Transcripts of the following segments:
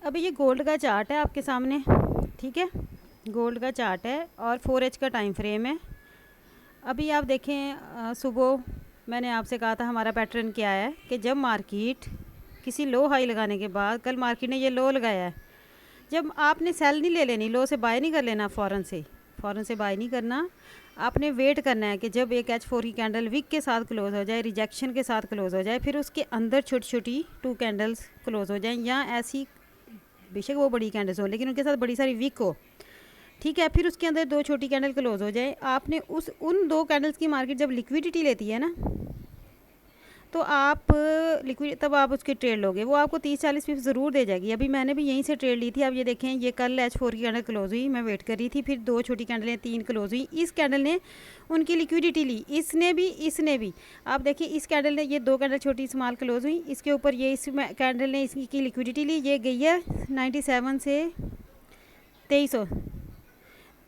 अभी ये गोल्ड का चार्ट है आपके सामने, ठीक है, गोल्ड का चार्ट है और 4H का टाइम फ्रेम है। अभी आप देखें, सुबह मैंने आपसे कहा था हमारा पैटर्न क्या है कि जब मार्केट किसी लो हाई लगाने के बाद, कल मार्केट ने ये लो लगाया है, जब आपने सेल नहीं ले लेनी, लो से बाय नहीं कर लेना, फ़ौरन से बाय नहीं करना। आपने वेट करना है कि जब एक H4 की कैंडल वीक के साथ क्लोज हो जाए, रिजेक्शन के साथ क्लोज हो जाए, फिर उसके अंदर छोटी छोटी 2 कैंडल्स क्लोज हो जाएं, या ऐसी बेशक वो बड़ी कैंडल्स हो लेकिन उनके साथ बड़ी सारी वीक हो, ठीक है, फिर उसके अंदर 2 छोटी कैंडल क्लोज हो जाए। आपने उन 2 कैंडल्स की मार्केट जब लिक्विडिटी लेती है ना, तो आप लिक्विड तब आप उसके ट्रेड लोगे, वो आपको 30-40 पिप ज़रूर दे जाएगी। अभी मैंने भी यहीं से ट्रेड ली थी। अब ये देखें, ये कल H4 की कैंडल क्लोज हुई, मैं वेट कर रही थी, फिर 2 छोटी कैंडलें 3 क्लोज हुई, इस कैंडल ने उनकी लिक्विडिटी ली, इसने भी। आप देखिए, इस कैंडल ने, ये 2 कैंडल छोटी स्मॉल क्लोज हुई, इसके ऊपर ये इस कैंडल ने इसकी लिक्विडिटी ली, ये गई है 97 से 2300,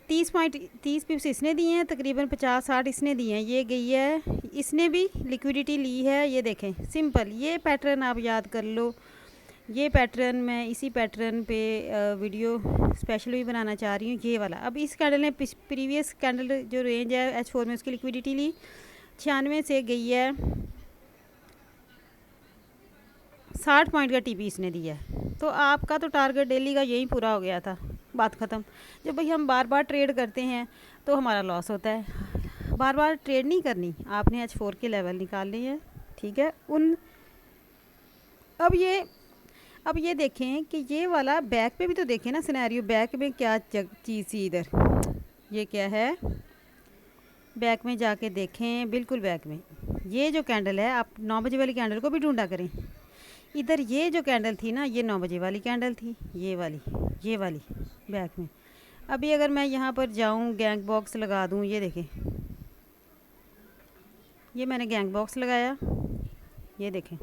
30 पिप्स इसने दिए हैं, तकरीबन 50-60 इसने दिए हैं, ये गई है, इसने भी लिक्विडिटी ली है। ये देखें, सिंपल, ये पैटर्न आप याद कर लो। ये पैटर्न मैं इसी पैटर्न पे वीडियो स्पेशल भी बनाना चाह रही हूँ, ये वाला। अब इस कैंडल ने प्रीवियस कैंडल जो रेंज है H4 में, उसकी लिक्विडिटी ली 96 से, गई है 60 पॉइंट का टीपी इसने दिया है। तो आपका तो टारगेट डेली का यही पूरा हो गया था, बात ख़त्म। जब भाई हम बार बार ट्रेड करते हैं तो हमारा लॉस होता है। बार बार ट्रेड नहीं करनी, आपने H4 के लेवल निकालने हैं, ठीक है। अब ये देखें कि ये वाला बैक पे भी तो देखें ना सिनेरियो, बैक में क्या चीज़ थी इधर, ये क्या है, बैक में जाके देखें, बिल्कुल बैक में ये जो कैंडल है, आप 9 बजे वाली कैंडल को भी ढूंढा करें। इधर ये जो कैंडल थी ना, ये 9 बजे वाली कैंडल थी, ये वाली बैक में। अभी अगर मैं यहाँ पर जाऊँ, गैंग बॉक्स लगा दूँ, ये देखें, ये मैंने गैंग बॉक्स लगाया, ये देखें,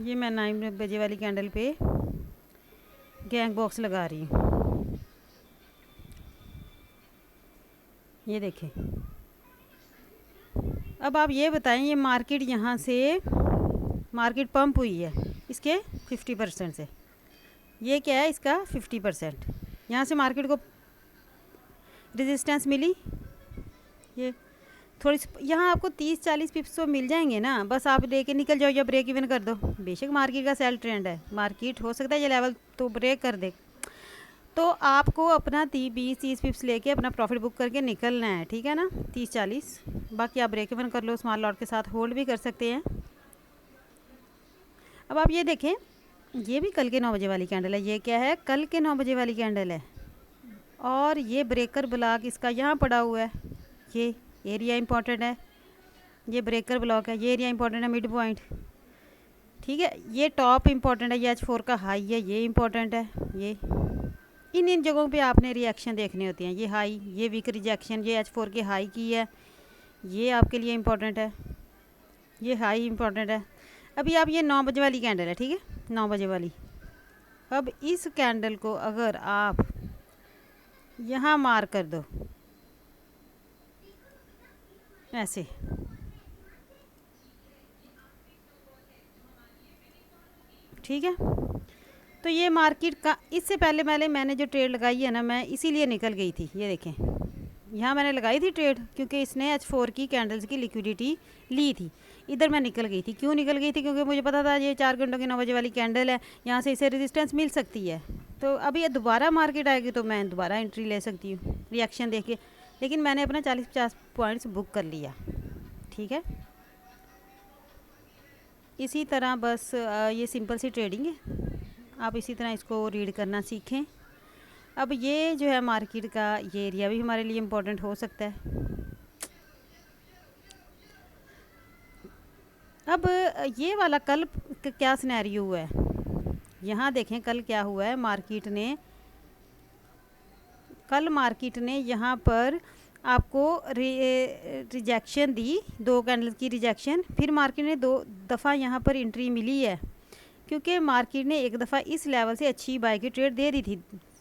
ये मैं 9 बजे वाली कैंडल पे गैंग बॉक्स लगा रही हूँ, ये देखें। अब आप ये बताएं, ये मार्केट यहाँ से मार्केट पंप हुई है इसके 50% से, ये क्या है इसका 50%, यहाँ से मार्केट को रेजिस्टेंस मिली, ये थोड़ी यहाँ आपको 30-40 पिप्स तो मिल जाएंगे ना, बस आप लेके निकल जाओ या ब्रेक इवन कर दो। बेशक मार्केट का सेल ट्रेंड है, मार्केट हो सकता है ये लेवल तो ब्रेक कर दे, तो आपको अपना 20-30 पिप्स लेके अपना प्रॉफिट बुक करके निकलना है, ठीक है ना, 30-40। बाकी आप ब्रेक इवन कर लो, स्मॉल लॉट के साथ होल्ड भी कर सकते हैं। अब आप ये देखें, ये भी कल के 9 बजे वाली कैंडल है, ये क्या है, कल के 9 बजे वाली कैंडल है, और ये ब्रेकर ब्लॉक इसका यहाँ पड़ा हुआ है, ये एरिया इंपॉर्टेंट है, ये ब्रेकर ब्लॉक है, ये एरिया इंपॉर्टेंट है, मिड पॉइंट, ठीक है। ये टॉप इंपॉर्टेंट है, ये H4 का हाई है, ये इंपॉर्टेंट है। ये इन जगहों पे आपने रिएक्शन देखने होती हैं, ये हाई, ये वीक रिजेक्शन, ये H4 के हाई की है, ये आपके लिए इंपॉर्टेंट है, ये हाई इंपॉर्टेंट है। अभी आप ये 9 बजे वाली कैंडल है, ठीक है, 9 बजे वाली। अब इस कैंडल को अगर आप यहाँ मार्क कर दो ऐसे, ठीक है, तो ये मार्केट का, इससे पहले मैंने जो ट्रेड लगाई है ना, मैं इसीलिए निकल गई थी, ये देखें, यहाँ मैंने लगाई थी ट्रेड क्योंकि इसने H4 की कैंडल्स की लिक्विडिटी ली थी, इधर मैं निकल गई थी। क्यों निकल गई थी? क्योंकि मुझे पता था ये 4 घंटों की 9 बजे वाली कैंडल है, यहाँ से इसे रेजिस्टेंस मिल सकती है, तो अभी ये दोबारा मार्केट आएगी तो मैं दोबारा एंट्री ले सकती हूँ रिएक्शन देख के, लेकिन मैंने अपना 40-50 पॉइंट्स बुक कर लिया, ठीक है। इसी तरह बस ये सिंपल सी ट्रेडिंग है, आप इसी तरह इसको रीड करना सीखें। अब ये जो है मार्केट का ये एरिया भी हमारे लिए इम्पोर्टेंट हो सकता है। अब ये वाला कल क्या सिनेरियो हुआ है, यहाँ देखें कल क्या हुआ है, कल मार्केट ने यहाँ पर आपको रिजेक्शन दी, 2 कैंडल की रिजेक्शन, फिर मार्केट ने 2 दफ़ा यहाँ पर एंट्री मिली है, क्योंकि मार्केट ने एक दफ़ा इस लेवल से अच्छी बाय की ट्रेड दे दी थी।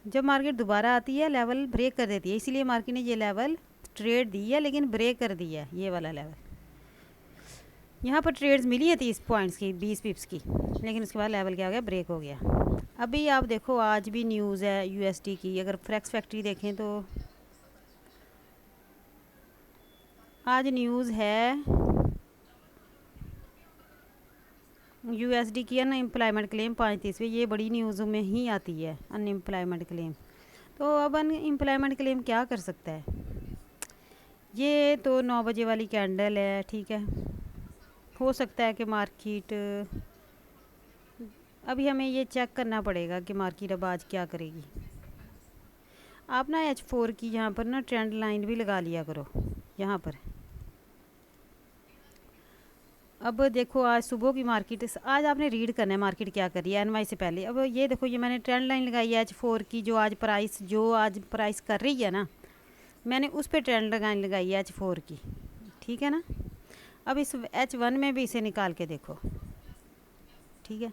जब मार्केट दोबारा आती है लेवल ब्रेक कर देती है, इसीलिए मार्केट ने ये लेवल ट्रेड दी है, लेकिन ब्रेक कर दी है ये वाला लेवल। यहाँ पर ट्रेड्स मिली है 30 पॉइंट्स की, 20 पिप्स की, लेकिन उसके बाद लेवल क्या हो गया, ब्रेक हो गया। अभी आप देखो आज भी न्यूज़ है यूएसडी की, अगर फ्लेक्स फैक्ट्री देखें तो आज न्यूज़ है यूएसडी की अनएम्प्लॉयमेंट क्लेम 35वें, ये बड़ी न्यूज़ में ही आती है अनएम्प्लॉयमेंट क्लेम। तो अब अनएम्प्लॉयमेंट क्लेम क्या कर सकता है, ये तो 9 बजे वाली कैंडल है, ठीक है। हो सकता है कि मार्केट, अभी हमें ये चेक करना पड़ेगा कि मार्केट अब आज क्या करेगी। आप ना H4 की यहाँ पर ना ट्रेंड लाइन भी लगा लिया करो यहाँ पर। अब देखो आज सुबह की मार्केट, आज आपने रीड करना है मार्केट क्या कर रही है एनवाई से पहले। अब ये देखो, ये मैंने ट्रेंड लाइन लगाई है H4 की, जो आज प्राइस कर रही है ना, मैंने उस पर ट्रेंड लाइन लगाई है H4 की, ठीक है ना। अब इस H1 में भी इसे निकाल के देखो, ठीक है।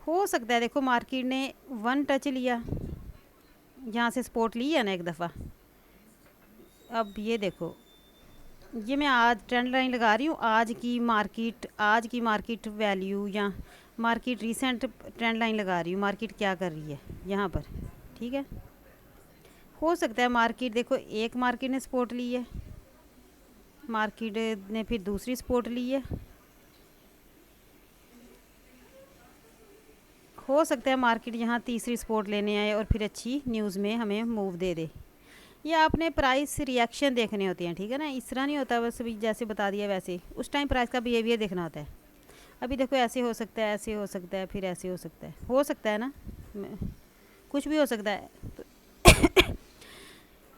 हो सकता है देखो मार्केट ने 1 टच लिया, यहाँ से सपोर्ट ली है ना एक दफ़ा। अब ये देखो, ये मैं आज ट्रेंड लाइन लगा रही हूँ, आज की मार्केट वैल्यू या मार्केट रीसेंट ट्रेंड लाइन लगा रही हूँ, मार्केट क्या कर रही है यहाँ पर, ठीक है। हो सकता है मार्केट देखो, एक मार्केट ने सपोर्ट ली है, मार्केट ने फिर दूसरी सपोर्ट ली है, हो सकता है मार्केट यहाँ तीसरी सपोर्ट लेने आए और फिर अच्छी न्यूज़ में हमें मूव दे दे। ये आपने प्राइस रिएक्शन देखने होते हैं, ठीक है ना, इस तरह नहीं होता बस भी जैसे बता दिया वैसे, उस टाइम प्राइस का बिहेवियर देखना होता है। अभी देखो ऐसे हो सकता है, ऐसे हो सकता है, फिर ऐसे हो सकता है ना, कुछ भी हो सकता है। तो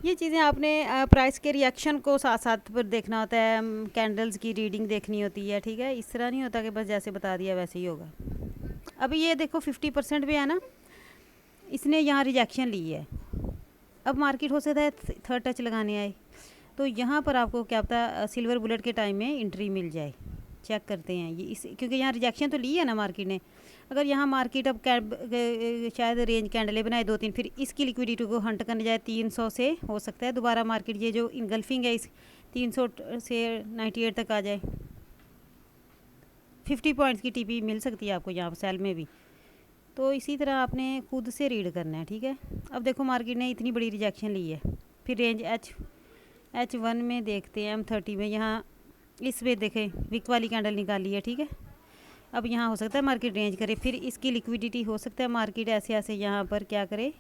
ये चीज़ें आपने प्राइस के रिएक्शन को साथ साथ पर देखना होता है, कैंडल्स की रीडिंग देखनी होती है, ठीक है। इस तरह नहीं होता कि बस जैसे बता दिया वैसे ही होगा। अभी ये देखो 50% पे है ना, इसने यहाँ रिजेक्शन ली है। अब मार्केट हो सकता है थर्ड टच लगाने आए, तो यहाँ पर आपको क्या पता सिल्वर बुलेट के टाइम में एंट्री मिल जाए। चेक करते हैं ये क्योंकि यहाँ रिजेक्शन तो ली है ना मार्केट ने। अगर यहाँ मार्केट अब शायद रेंज कैंडलें बनाए 2-3, फिर इसकी लिक्विडिटी को हंट करने जाए 300 से, हो सकता है दोबारा मार्केट ये जो इनगल्फिंग है इस 300 से 98 तक आ जाए। 50 पॉइंट्स की टीपी मिल सकती है आपको यहाँ पर सेल में भी। तो इसी तरह आपने खुद से रीड करना है, ठीक है। अब देखो मार्केट ने इतनी बड़ी रिजेक्शन ली है, फिर रेंज H1 में देखते हैं, M30 में, यहाँ इस पे देखें विक वाली कैंडल निकाली है, ठीक है। अब यहाँ हो सकता है मार्केट रेंज करे, फिर इसकी लिक्विडिटी हो सकता है मार्केट ऐसे ऐसे यहाँ पर क्या करे,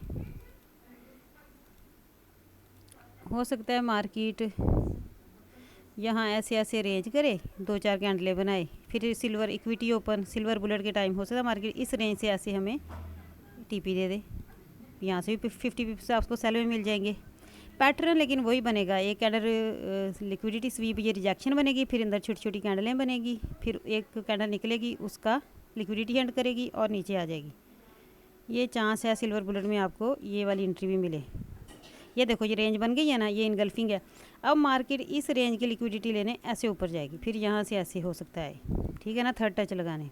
हो सकता है मार्केट यहाँ ऐसे ऐसे रेंज करे, 2-4 कैंडलें बनाए, फिर silver equity open, silver bullet के टाइम हो सकता है मार्केट इस रेंज से ऐसे हमें टीपी दे दे, यहाँ से भी 50 पिप्स आपको सेल में मिल जाएंगे। पैटर्न लेकिन वही बनेगा, एक कैंडल लिक्विडिटी स्वीप, ये रिजेक्शन बनेगी, फिर अंदर छोटी छोटी कैंडलें बनेगी, फिर एक कैंडल निकलेगी, उसका लिक्विडिटी एंड करेगी और नीचे आ जाएगी। ये चांस है सिल्वर बुलेट में आपको ये वाली एंट्री भी मिले। ये देखो ये रेंज बन गई है ना, ये इनगल्फिंग है। अब मार्केट इस रेंज की लिक्विडिटी लेने ऐसे ऊपर जाएगी, फिर यहाँ से ऐसे हो सकता है, ठीक है ना, थर्ड टच लगाने।